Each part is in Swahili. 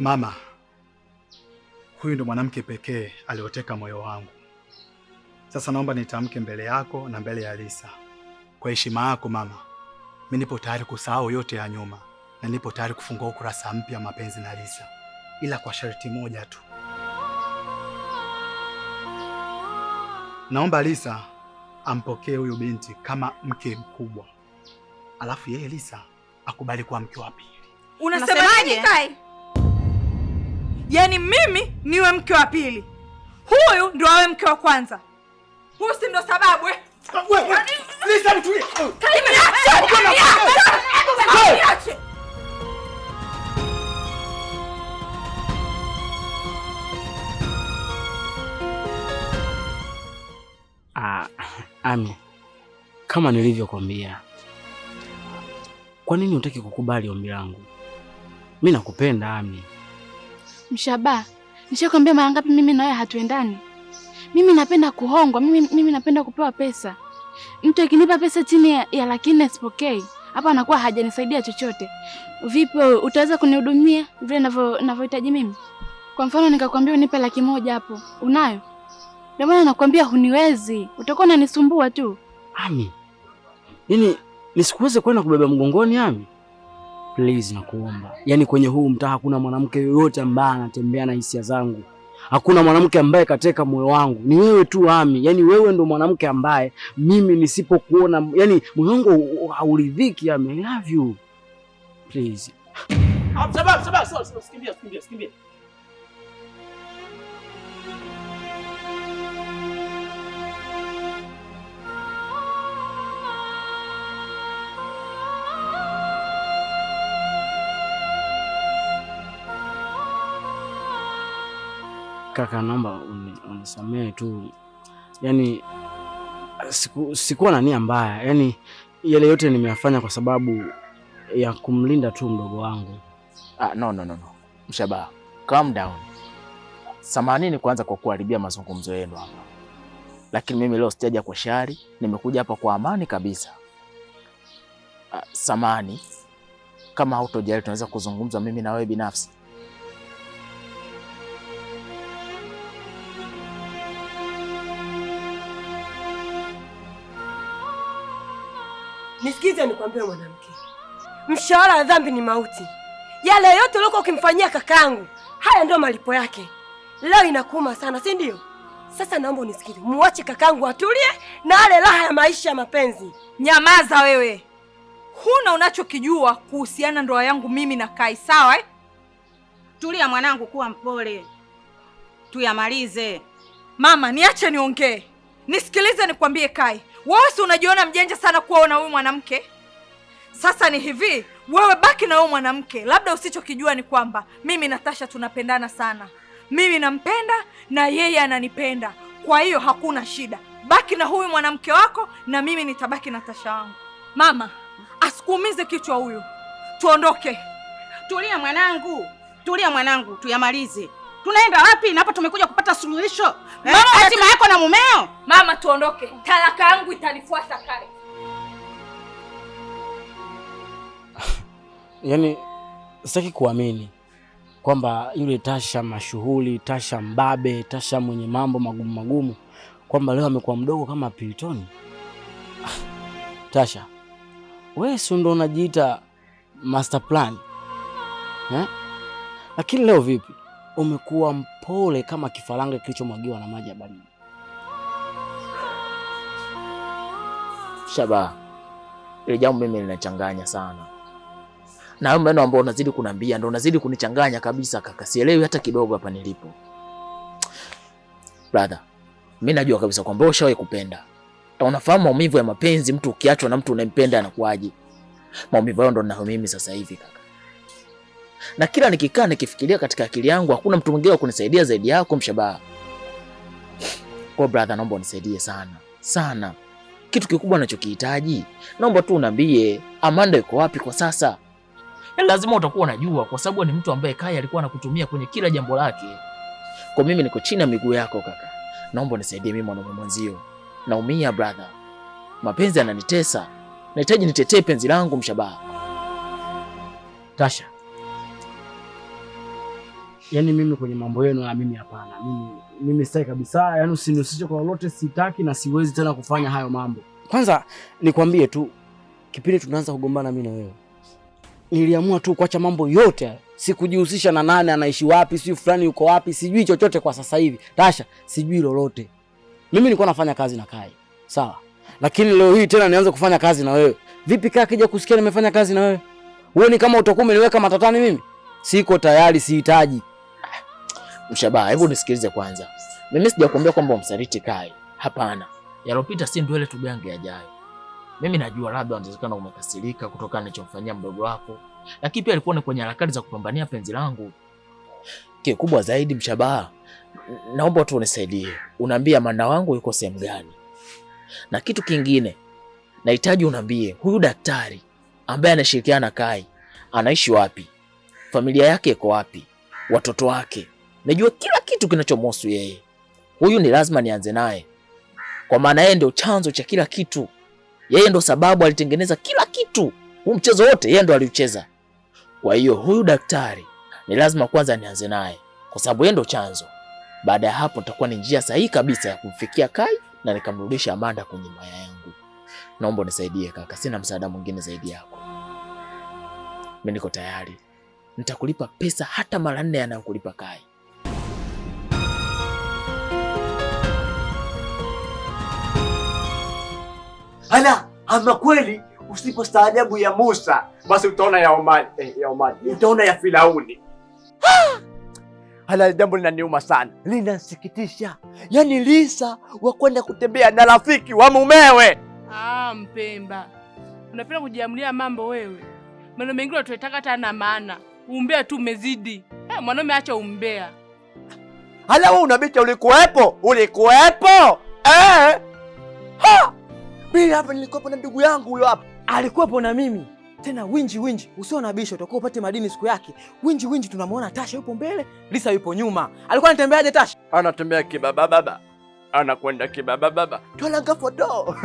Mama, huyu ndo mwanamke pekee alioteka moyo wangu. Sasa naomba nitamke mbele yako na mbele ya Lisa. Kwa heshima yako mama, mimi nipo tayari kusahau yote ya nyuma na nipo tayari kufungua ukurasa mpya mapenzi na Lisa, ila kwa sharti moja tu. Naomba Lisa ampokee huyu binti kama mke mkubwa, alafu yeye Lisa akubali kuwa mke wa pili. Unasemaje Kai? Yaani mimi niwe mke wa pili, huyu ndio awe mke wa kwanza? Huyu si ndo sababu eh? Lisa mtulie. Niache. Ami, kama nilivyokuambia, kwa nini hutaki kukubali ombi langu? Mimi nakupenda Ami. Mshaba, nishakwambia mara ngapi mimi na wewe hatuendani? Mimi napenda kuhongwa, mimi napenda kupewa pesa. Mtu akinipa pesa chini ya 400 sipokei. Hapa anakuwa hajanisaidia chochote. Vipi utaweza kunihudumia vile ninavyohitaji mimi? Kwa mfano nikakwambia unipe 100,000 hapo. Unayo? Ndio maana nakwambia huniwezi. Utakuwa unanisumbua tu. Ami, yaani nisikuweze kwenda kubeba mgongoni Ami? Please nakuomba. Yaani kwenye huu mtaa hakuna mwanamke yoyote ambaye anatembea na hisia zangu. Hakuna mwanamke ambaye kateka moyo wangu. Ni wewe tu Ami. Yaani wewe ndo mwanamke ambaye mimi nisipokuona, yaani moyo wangu hauridhiki Ami. I love you. Please. Sababu, sikimbia. Kaka, naomba unisamehe tu. Yaani sikuwa na nia mbaya. Yaani yale yote nimeyafanya kwa sababu ya kumlinda tu mdogo wangu. No. Mshaba, calm down. Samanini kwanza kwa kuharibia mazungumzo yenu hapa. Lakini mimi leo sijaja kwa shari, nimekuja hapa kwa amani kabisa. Samani, kama hautojali tunaweza kuzungumza mimi na wewe binafsi. Nisikize nikwambie mwanamke. Mshahara wa dhambi ni mauti. Yale yote uliokuwa ukimfanyia kakaangu, haya ndio malipo yake. Leo inakuuma sana, si ndio? Sasa naomba unisikize. Muache kakaangu atulie na ale raha ya maisha ya mapenzi. Nyamaza wewe. Huna unachokijua kuhusiana ndoa yangu mimi na Kai, sawa eh? Tulia mwanangu, kuwa mpole. Tuyamalize. Mama, niache niongee. Nisikilize nikwambie Kai. Wewe si unajiona mjanja sana kuwa na huyu mwanamke? Sasa ni hivi, wewe baki na huyu mwanamke. Labda usichokijua ni kwamba mimi na Tasha tunapendana sana. Mimi nampenda na yeye ananipenda. Kwa hiyo hakuna shida. Baki na huyu mwanamke wako na mimi nitabaki na Tasha wangu. Mama, asikuumize kichwa huyu. Tuondoke. Tulia mwanangu, tuyamalize. Tunaenda wapi? Na hapa tumekuja kupata suluhisho. Hatima yako na mumeo. Mama, tuondoke. Talaka yangu itanifuata Kai. Yaani sitaki kuamini kwamba yule Tasha mashuhuri, Tasha mbabe, Tasha mwenye mambo magumu kwamba leo amekuwa mdogo kama Piltoni. Tasha, wewe si ndo unajiita master plan? Lakini leo vipi? Umekuwa mpole kama kifaranga kilichomwagiwa na maji ya baridi. Shaba, ile jambo mimi linachanganya sana. Na hayo maneno ambayo unazidi kuniambia ndio unazidi kunichanganya kabisa kaka. Sielewi hata kidogo hapa nilipo. Brother, mimi najua kabisa kwamba wewe ushawahi kupenda. Na unafahamu maumivu ya mapenzi, mtu ukiachwa na mtu unayempenda anakuaje. Maumivu hayo ndio ninayo mimi sasa hivi kaka. Na kila nikikaa nikifikiria katika akili yangu hakuna mtu mwingine wa kunisaidia zaidi yako Mshabaha. Kwa brother, naomba unisaidie sana. Kitu kikubwa ninachokihitaji, naomba tu uniambie Amanda yuko wapi kwa sasa. Lazima utakuwa unajua kwa sababu ni mtu ambaye Kai alikuwa anakutumia kwenye kila jambo lake. Kwa mimi niko chini ya miguu yako kaka. Naomba unisaidie mimi mwanaume mwenzio. Naumia brother. Mapenzi yananitesa. Nahitaji nitetee penzi langu Mshabaha. Tasha, Yaani mimi kwenye mambo yenu na mimi hapana. Mimi sitaki kabisa. Yaani usinihusishe kwa lolote, sitaki na siwezi tena kufanya hayo mambo. Kwanza nikwambie tu, kipindi tunaanza kugombana mimi na wewe, niliamua tu kuacha mambo yote hayo. Sikujihusisha na nani anaishi wapi, si fulani yuko wapi, sijui chochote kwa sasa hivi. Tasha, sijui lolote. Mimi nilikuwa nafanya kazi na Kai. Sawa. Lakini leo hii tena nianze kufanya kazi na wewe. Vipi Kai akija kusikia nimefanya kazi na wewe? Wewe ni kama utakuwa umeniweka matatani mimi? Siko tayari, sihitaji. Mshabaha, hebu nisikilize kwanza. Mimi sijakwambia kwamba umsaliti Kai. Hapana. Yalopita si ndwele tugange yajayo. Mimi najua labda unawezekana umekasirika kutokana na nilichomfanyia mdogo wako. Lakini pia alikuwa ni kwenye harakati za kupambania penzi langu. Kikubwa zaidi Mshabaha, naomba tu unisaidie. Unaambia Amanda wangu yuko sehemu gani? Na kitu kingine, nahitaji unaambie huyu daktari ambaye anashirikiana na Kai anaishi wapi? Familia yake iko wapi? Watoto wake? Najua kila kitu kinachomhusu yeye. Huyu ni lazima nianze naye. Kwa maana yeye ndio chanzo cha kila kitu. Yeye ndio sababu alitengeneza kila kitu. Huu mchezo wote yeye ndio aliucheza. Kwa hiyo huyu daktari ni lazima kwanza nianze naye, kwa sababu yeye ndio chanzo. Baada ya hapo tutakuwa ni njia sahihi kabisa ya kumfikia Kai na nikamrudisha Amanda kwenye maya yangu. Naomba unisaidie kaka, sina msaada mwingine zaidi yako. Mimi niko tayari. Nitakulipa pesa hata mara 4 anayokulipa Kai. Ama kweli usipostaajabu ya Musa, basi utaona ya Omari. Utaona ya Firauni. Jambo linaniuma sana, linasikitisha. Yaani Lisa wakwenda kutembea na rafiki wa mumewe. Mpemba, unapenda kujiamulia mambo wewe. Maneno mengine unataka hata na maana. Umbea tu umezidi. Mwanaume acha umbea. Wewe unabicha, ulikuwepo? Mimi hapa nilikuwepo na ndugu yangu huyo hapa. Alikuwepo na mimi. Tena winji, usio na bisho utakuwa upate madini siku yake. Winji tunamuona Tasha yupo mbele, Lisa yupo nyuma. Alikuwa anatembeaje Tasha? Anatembea kibaba baba. Anakwenda kibaba baba. Twalanga foto.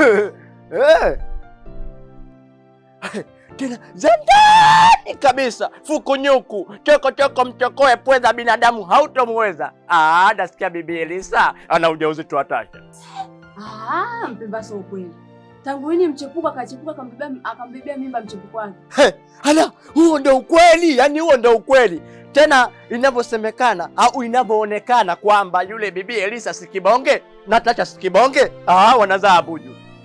Tena zandani kabisa, fukunyuku, choko mchokoe pweza binadamu hautomweza. Nasikia bibi Lisa ana ujauzito wa Tasha. Mpemba sio kweli. Tangu lini mchepuko akachepuka akambebea mimba mchepuko wake? Huo ndio ukweli, yani huo ndio ukweli. Tena inavyosemekana au inavyoonekana kwamba yule bibi Elisa sikibonge na Tasha sikibonge, wanazaa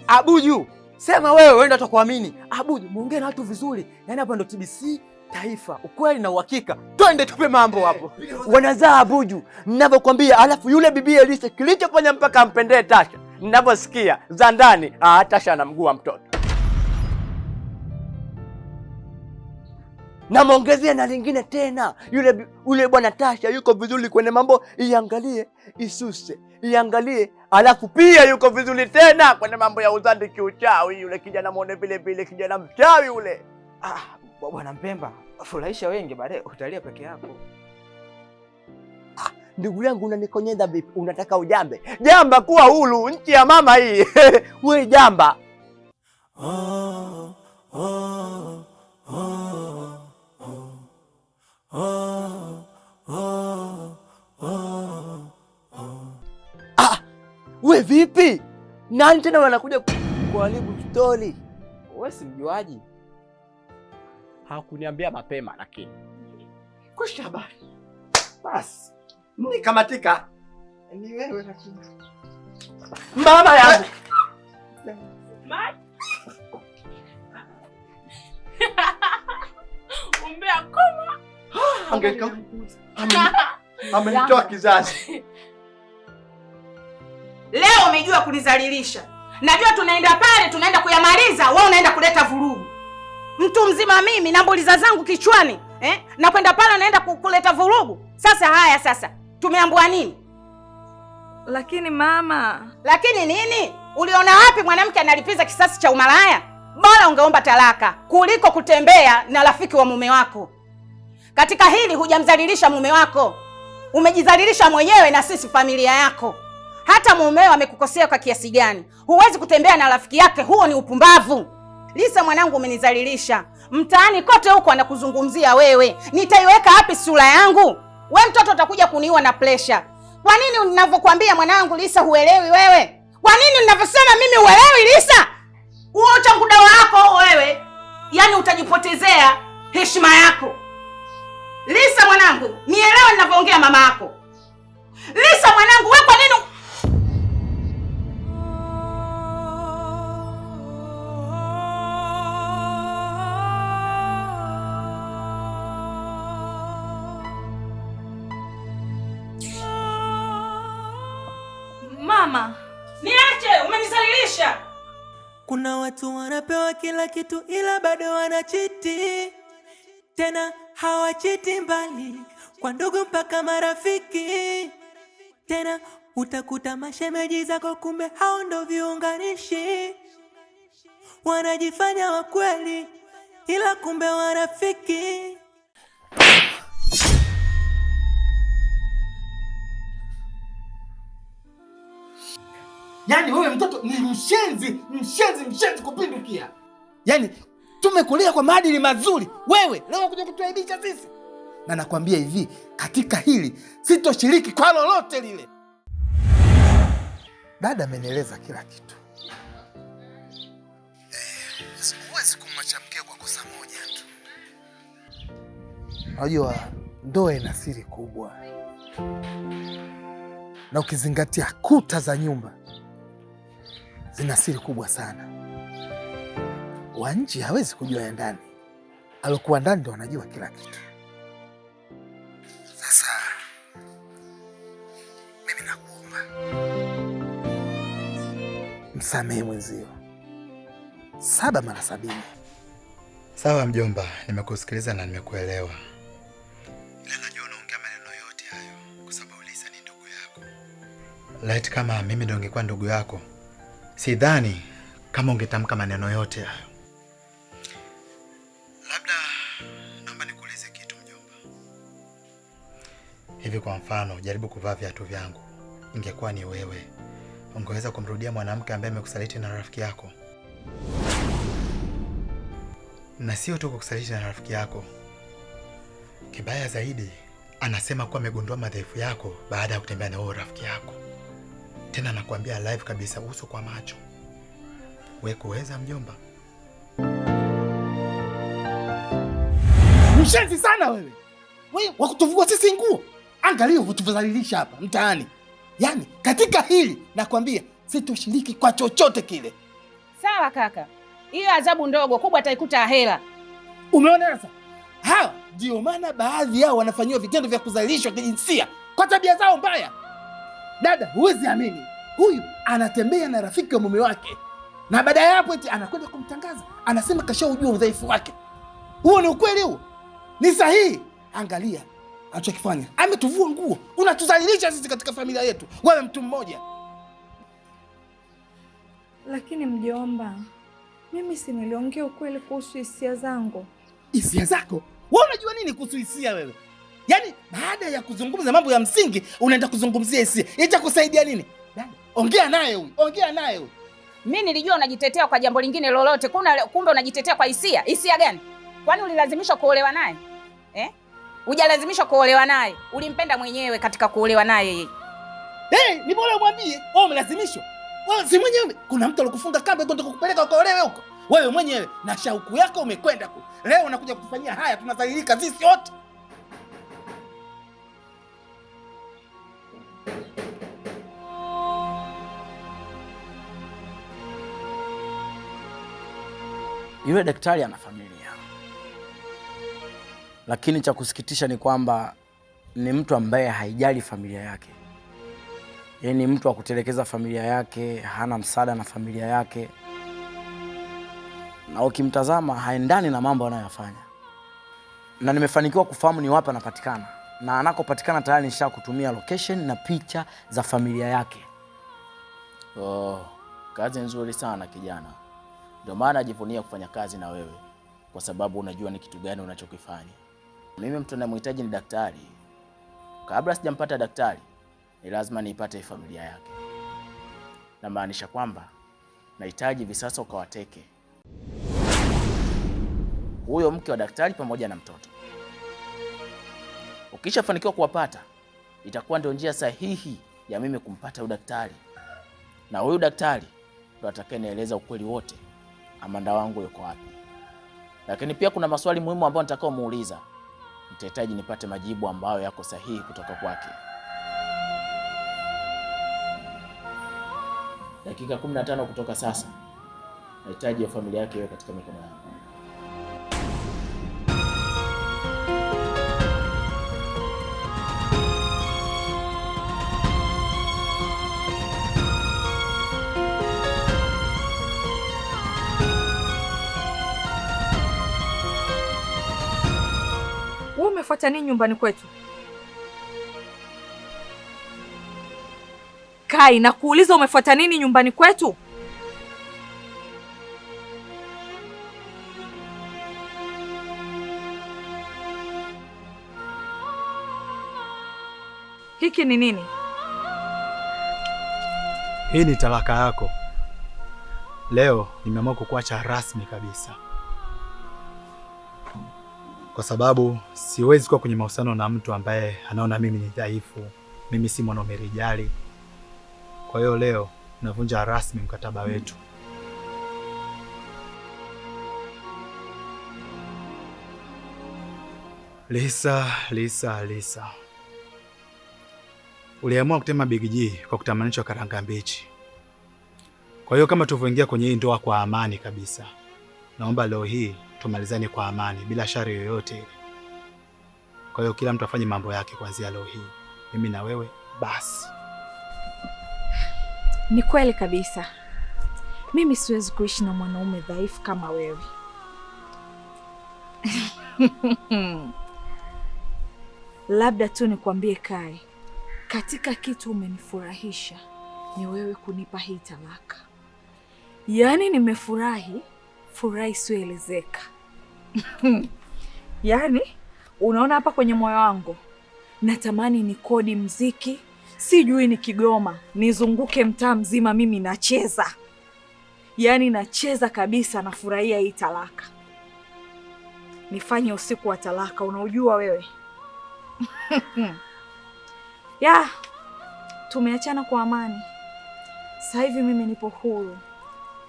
abuju. Sema wewe ndio utakuamini. Abuju, muongee na watu vizuri. Yaani hapa ndo TBC Taifa, ukweli na uhakika. Twende tupe mambo hapo. Wanazaa abuju, ninavyokuambia. Alafu yule bibi Elisa kilichofanya mpaka ampendee Tasha, ninavyosikia za ndani, Tasha anamgua mtoto. Na muongezea na lingine tena, yule bwana Tasha yuko vizuri kwenye mambo, iangalie isuse, iangalie. Alafu pia yuko vizuri tena kwenye mambo ya uzandi kiuchawi. Yule kijana muone vile kijana mchawi yule. Bwana Mpemba, furahisha wengi, baadaye utalia peke yako. Ndugu yangu, unanikonyeza vipi? Unataka ujambe? Jamba, kuwa huru, nchi ya mama hii. Wewe jamba. We vipi? Nani tena wanakuja kuharibu stori? Wewe si mjuaji? Hakuniambia mapema, lakini kusha habari. Basi nikamatika. Ni wewe lakini. Mama yangu. Umbea koma. Angeka. Amenitoa kizazi. Leo umejua kunizalilisha. Najua tunaenda pale, tunaenda kuyamaliza, wewe unaenda kuleta vurugu. Mtu mzima mimi na mboliza zangu kichwani, na kwenda pale naenda kuleta vurugu. Sasa tumeambiwa nini? Lakini mama, lakini nini? Uliona wapi mwanamke analipiza kisasi cha umalaya? Bora ungeomba talaka kuliko kutembea na rafiki wa mume wako. Katika hili hujamzalilisha mume wako, umejizalilisha mwenyewe na sisi familia yako. Hata mumeo amekukosea kwa kiasi gani, huwezi kutembea na rafiki yake, huo ni upumbavu. Lisa mwanangu, umenizalilisha. Mtaani kote huko anakuzungumzia wewe. Nitaiweka wapi sura yangu? We mtoto utakuja kuniua na pressure. Kwa nini ninavyokuambia mwanangu Lisa huelewi wewe? Kwa nini ninavyosema mimi huelewi Lisa? Huo utanguda wako wewe, yaani utajipotezea heshima yako. Lisa mwanangu, nielewe ninavyoongea mama yako. Lisa mwanangu, wewe kwa nini Mama, niache, umenizalilisha. Kuna watu wanapewa kila kitu ila bado wanachiti. Tena hawachiti mbali, kwa ndugu mpaka marafiki. Tena utakuta mashemeji zako kumbe hao ndo viunganishi. Wanajifanya wa kweli ila kumbe warafiki. Yaani wewe mtoto ni mshenzi kupindukia. Yaani tumekulia kwa maadili mazuri. Wewe leo kuja kutuaibisha sisi. Na nakwambia hivi, katika hili sitoshiriki kwa lolote lile. Dada amenieleza kila kitu. Huwezi kumwacha mkeo kwa kosa moja tu. Unajua ndoa ina siri kubwa. Na ukizingatia kuta za nyumba zina siri kubwa sana. Wa nje hawezi kujua ya ndani. Alokuwa ndani ndo anajua kila kitu. Sasa mimi nakuomba msamehe mwenzio 7 mara 70. Sawa mjomba, nimekusikiliza na nimekuelewa. Ila najua unaongea maneno yote hayo kwa sababu Lisa ni ndugu yako. Laiti kama mimi ndo ningekuwa ndugu yako, sidhani kama ungetamka maneno yote hayo. Labda naomba nikuulize kitu mjomba. Hivi kwa mfano, jaribu kuvaa viatu vyangu. Ingekuwa ni wewe, ungeweza kumrudia mwanamke ambaye amekusaliti na rafiki yako? Na sio tu kukusaliti na rafiki yako. Kibaya zaidi, anasema kuwa amegundua madhaifu yako baada ya kutembea na huyo rafiki yako. Tena nakwambia live kabisa, uso kwa macho. Wewe kuweza mjomba? Mshenzi sana wewe. Wewe wakutuvua sisi nguo. Angalia utuvuzalilisha hapa mtaani. Yaani katika hili nakwambia sitoshiriki kwa chochote kile. Sawa kaka. Hiyo adhabu ndogo, kubwa ataikuta hela. Umeona sasa? Hawa ndio maana baadhi yao wanafanyiwa vitendo vya kudhalilishwa kijinsia kwa tabia zao mbaya. Dada, huwezi amini. Huyu anatembea na rafiki wa mume wake. Na baada ya hapo eti anakwenda kumtangaza. Anasema kashaujua udhaifu wake. Huo ni ukweli huo? Ni sahihi? Angalia anachokifanya. Ametuvua nguo. Unatudhalilisha sisi katika familia yetu. Wewe mtu mmoja. Lakini mjomba, mimi si niliongea ukweli kuhusu hisia zangu. Hisia zako? Wewe unajua nini kuhusu hisia wewe? Yaani baada ya kuzungumza mambo ya msingi unaenda kuzungumzia hisia. Itakusaidia nini? Dada, ongea naye huyu. Ongea naye huyu. Mimi nilijua unajitetea kwa jambo lingine lolote. Kumbe unajitetea kwa hisia. Hisia gani? Kwani ulilazimishwa kuolewa naye? Hujalazimishwa kuolewa naye. Ulimpenda mwenyewe katika kuolewa naye yeye. Ni bora umwambie. Wewe umelazimishwa. Wewe si mwenyewe. Kuna mtu alikufunga kamba kwenda kukupeleka ukaolewe huko. Wewe mwenyewe na shauku yako umekwenda huko. Leo unakuja kutufanyia haya, tunadhalilika sisi wote. Yule daktari ana familia. Lakini cha kusikitisha ni kwamba ni mtu ambaye haijali familia yake. Yeye ni mtu wa kutelekeza familia yake, hana msaada na familia yake. Na ukimtazama haendani na mambo anayofanya. Na nimefanikiwa kufahamu ni wapi anapatikana. Na anakopatikana tayari nishakutumia location na picha za familia yake. Kazi nzuri sana kijana. Ndio maana najivunia kufanya kazi na wewe, kwa sababu unajua ni kitu gani unachokifanya. Mimi mtu ninayemhitaji ni daktari. Kabla sijampata daktari, ni lazima niipate familia yake. Na maanisha kwamba nahitaji hivi sasa ukawateke huyo mke wa daktari pamoja na mtoto. Ukishafanikiwa kuwapata, itakuwa ndio njia sahihi ya mimi kumpata huyu daktari, na huyu daktari ndo atakayenieleza ukweli wote, Amanda wangu yuko wapi. Lakini pia kuna maswali muhimu ambayo nitakao muuliza, nitahitaji nipate majibu ambayo yako sahihi kutoka kwake. Dakika 15 kutoka sasa, nahitaji ya familia yake iwe katika mikono yangu. Wewe umefuata nini nyumbani kwetu? Kai, nakuuliza umefuata nini nyumbani kwetu? Hiki ni nini? Hii ni talaka yako. Leo nimeamua kukuacha rasmi kabisa, kwa sababu siwezi kuwa kwenye mahusiano na mtu ambaye anaona mimi ni dhaifu, mimi si mwanaume rijali. Kwa hiyo leo navunja rasmi mkataba wetu. Lisa. Uliamua kutema Big G kwa kutamanishwa karanga mbichi. Kwa hiyo kama tulivyoingia kwenye hii ndoa kwa amani kabisa, naomba leo hii tumalizane kwa amani bila shari yoyote ile. Kwa hiyo kila mtu afanye mambo yake kuanzia leo hii, mimi na wewe basi. Ni kweli kabisa. Mimi siwezi kuishi na mwanaume dhaifu kama wewe. Labda tu nikwambie Kai, katika kitu umenifurahisha ni wewe kunipa hii talaka. Yaani nimefurahi, furahi isiyoelezeka. Yaani unaona hapa kwenye moyo wangu natamani ni kodi mziki, sijui ni Kigoma, nizunguke mtaa mzima mimi nacheza. Yaani nacheza kabisa, nafurahia hii talaka. Nifanye usiku wa talaka, unaujua wewe. Ya, tumeachana kwa amani. Sasa hivi mimi nipo huru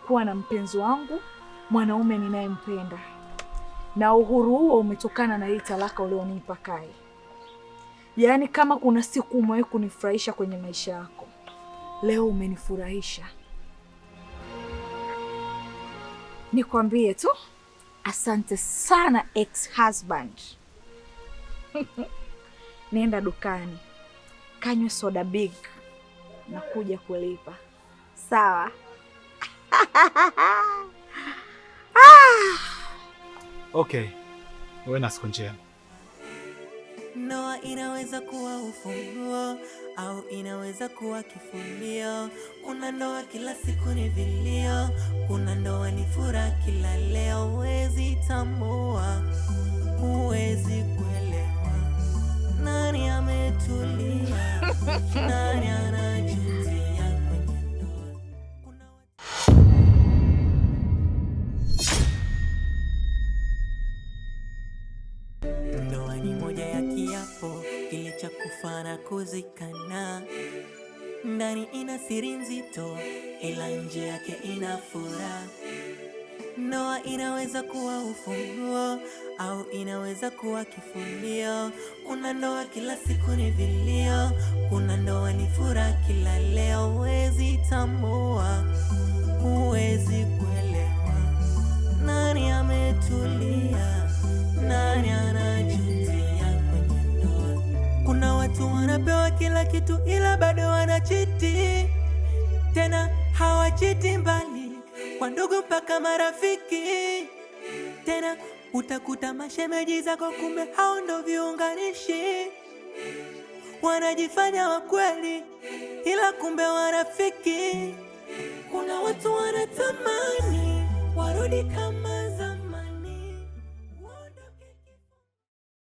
kuwa na mpenzi wangu, mwanaume ninayempenda. Na uhuru huo umetokana na hii talaka ulionipa Kai. Yaani kama kuna siku umewahi kunifurahisha kwenye maisha yako, leo umenifurahisha. Nikwambie tu, asante sana ex-husband. Nenda dukani, kanywe soda big na kuja kulipa. Sawa? Okay. Wewe na siku njema. Ndoa inaweza kuwa ufunguo au inaweza kuwa kifulio. Kuna ndoa kila siku ni vilio, kuna ndoa ni furaha kila leo. Huwezi tambua, huwezi kuelewa nani ametulia, nani anajutia kwenye ndoa. Ndoa ni moja ya kiapo kile cha kufa na kuzikana. Ndani ina siri nzito, ila nje yake ina furaha. Ndoa inaweza kuwa ufunguo au inaweza kuwa kifulio. Kuna ndoa kila siku ni vilio, kuna ndoa ni furaha kila leo. Huwezi tambua, huwezi kuelewa nani ametulia, nani anajutia kwenye ndoa. Kuna watu wanapewa kila kitu ila bado wanachiti. Tena hawachiti mbali, kwa ndugu mpaka marafiki. Tena utakuta mashemeji zako kumbe hao ndo viunganishi. Wanajifanya wa kweli ila kumbe warafiki. Kuna watu wanatamani warudi kama